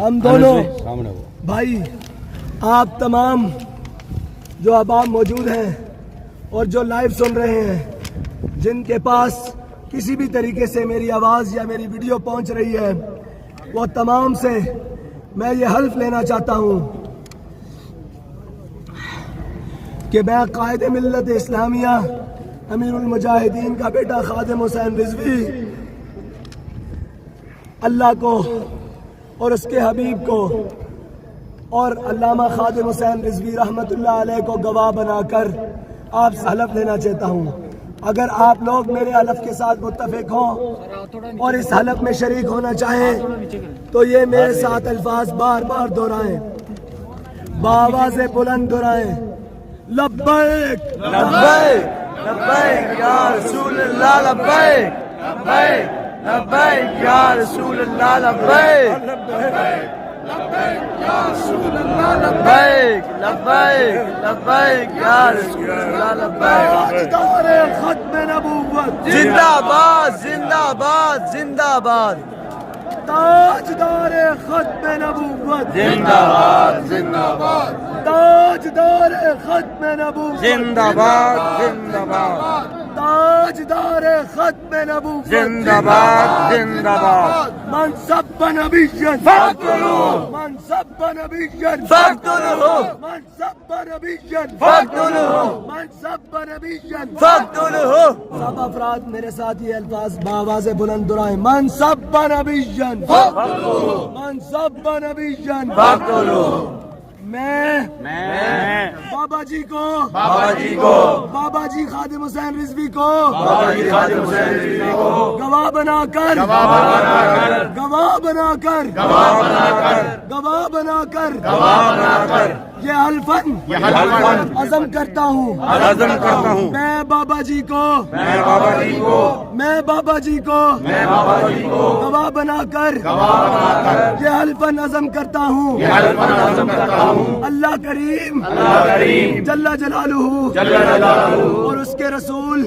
ہم دونوں بھائی، آپ تمام جو احباب موجود ہیں اور جو لائیو سن رہے ہیں، جن کے پاس کسی بھی طریقے سے میری آواز یا میری ویڈیو پہنچ رہی ہے، وہ تمام سے میں یہ حلف لینا چاہتا ہوں کہ میں قائد ملت اسلامیہ امیر المجاہدین کا بیٹا خادم حسین رضوی اللہ کو اور اس کے حبیب کو اور علامہ خادم حسین رضوی رحمت اللہ علیہ کو گواہ بنا کر آپ سے حلف لینا چاہتا ہوں۔ اگر آپ لوگ میرے حلف کے ساتھ متفق ہوں اور اس حلف میں شریک ہونا چاہیں تو یہ میرے ساتھ الفاظ بار بار دہرائیں، بآواز بلند دہرائیں، لبیک لبیک لبیک یا رسول اللہ، لبیک لبیک لبیک یا رسول اللہ، لبیک لبیک یا رسول اللہ، لبیک لبیک لبیک یا رسول اللہ، لبیک۔ تاجدار ختم نبوت زندہ باد زندہ باد زندہ باد، تاجدار ختم نبوت زندہ باد زندہ باد، تاجدار ختم نبوت زندہ باد زندہ باد، تاجدار ختم نبوت زندہ باد زندہ باد، من سب نبیا فاقتلوه، من سب نبیا فاقتلوه، من سب نبیا فاقتلوه، من سب نبیا فاقتلوه، سب افراد میرے ساتھ یہ الفاظ بآواز بلند دہرائیں، من سب نبیا فاقتلوه، من سب نبیا فاقتلوه۔ میں بابا جی کو بابا جی خادم حسین رضوی کو گواہ بنا کر گواہ بنا کر گواہ بنا کر یہ حلفاً عزم کرتا ہوں میں بابا جی کو گواہ بنا کر یہ حلفاً عزم کرتا ہوں اللہ کریم جل جلالہ اور اس کے رسول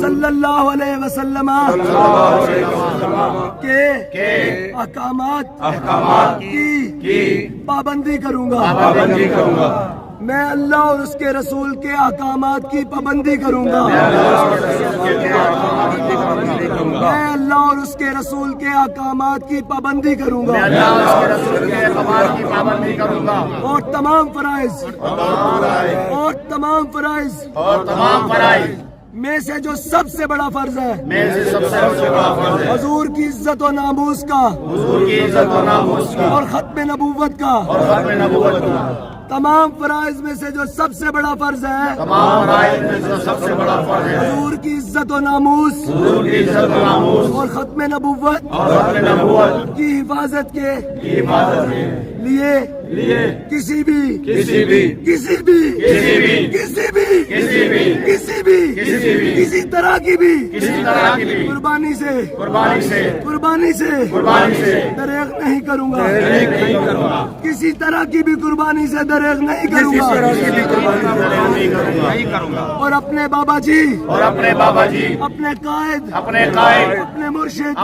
صلی اللہ علیہ وسلم کے احکامات کی پابندی کروں گا۔ میں اللہ اور اس کے رسول کے احکامات کی پابندی کروں گا۔ میں اللہ اور اس کے رسول کے احکامات کی پابندی کروں گا اور تمام فرائض میں سے جو سب سے بڑا فرض ہے حضور کی عزت و ناموس کا اور ختم نبوت کا، تمام فرائض میں سے جو سب سے بڑا فرض ہے حضور کی عزت و ناموس اور ختم نبوت کی حفاظت کے لیے کسی طرح کی بھی قربانی سے دریغ نہیں کروں گا، کسی طرح کی بھی قربانی سے دریغ نہیں کروں گا، اور اپنے بابا جی اپنے قائد اپنے مرشد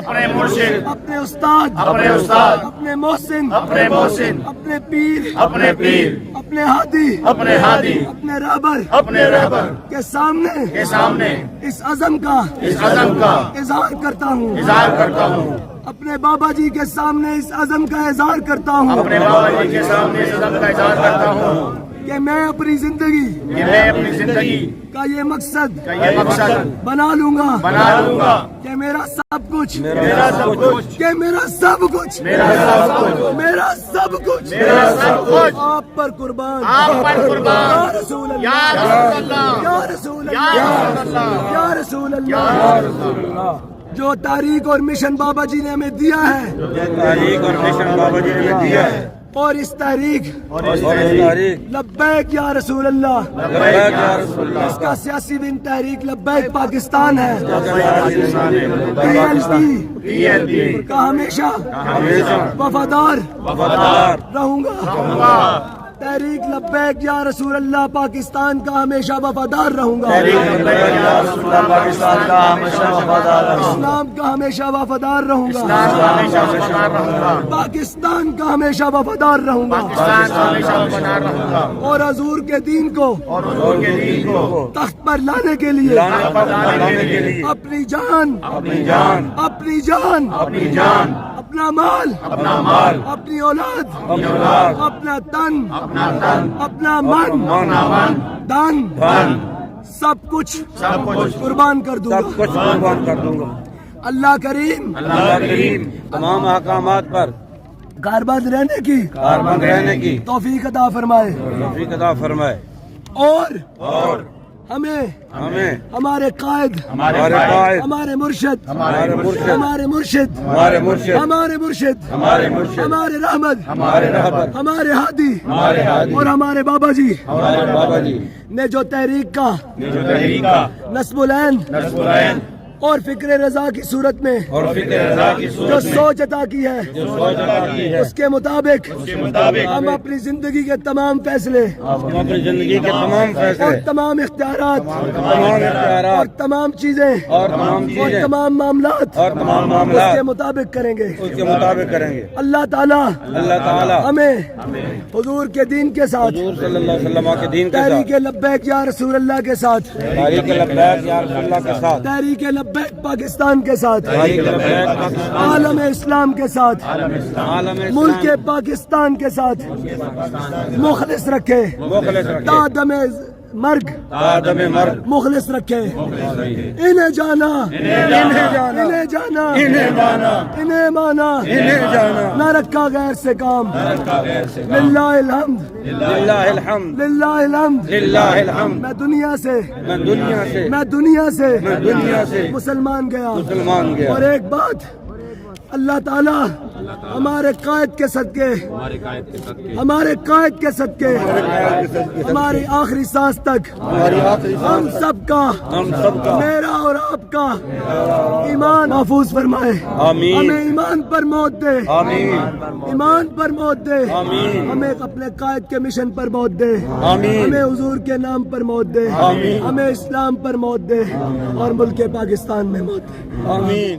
اپنے استاد اپنے محسن اپنے پیر اپنے ہادی اپنے رہبر کے سامنے اس عزم کا اظہار کرتا ہوں، اپنے بابا جی کے سامنے اس عزم کا اظہار کرتا ہوں کہ میں اپنی زندگی کا یہ مقصد بنا لوں گا کہ میرا سب کچھ آپ پر قربان، یا رسول اللہ، یا رسول اللہ۔ جو تاریخ اور مشن بابا جی نے ہمیں دیا ہے اور اس تحریک لبیک یا رسول اللہ، اس کا سیاسی ون تحریک لبیک پاکستان ہے، کا ہمیشہ وفادار رہوں گا تحریک لبیک یا رسول اللہ پاکستان کا ہمیشہ وفادار رہوں گا. پاکستان کا ہمیشہ وفادار رہوں گا. اسلام کا ہمیشہ وفادار رہوں گا. پاکستان کا ہمیشہ وفادار رہوں گا. اور حضور کے دین کو تخت پر لانے کے لیے اپنی جان اپنا مال اپنی اولاد اپنا تن اپنا من دن سب کچھ قربان کر دوں گا. اللہ کریم تمام احکامات پر کاربند رہنے کی توفیق عطا فرمائے. اور ہمیں ہمارے قائد ہمارے مرشد ہمارے رحمت ہمارے ہادی اور ہمارے بابا جی نے جو تحریک کا نصب العین اور فکر رضا کی صورت میں جو سوچ عطا کی ہے اس کے مطابق ہم اپنی زندگی کے تمام فیصلے اور تمام اختیارات اور تمام چیزیں اور تمام معاملات اس کے مطابق کریں گے. اللہ تعالی ہمیں حضور کے دین کے ساتھ تحریک لبیک یا رسول اللہ کے ساتھ تحریک لبیک پاکستان کے ساتھ عالم اسلام کے ساتھ ملک پاکستان کے ساتھ مخلص رکھے تا دم مرگ مخلص رکھے. انہیں مانا نہ رکھا غیر سے کام. للہ الحمد میں دنیا سے مسلمان گیا. اور ایک بات اللہ تعالیٰ ہمارے قائد کے صدقے ہماری آخری سانس تک ہم سب کا میرا اور آپ کا ایمان محفوظ فرمائے. ہمیں ایمان پر موت دے. ہمیں اپنے قائد کے مشن پر موت دے. ہمیں حضور کے نام پر موت دے. ہمیں اسلام پر موت دے اور ملک پاکستان میں موت دے. آمین.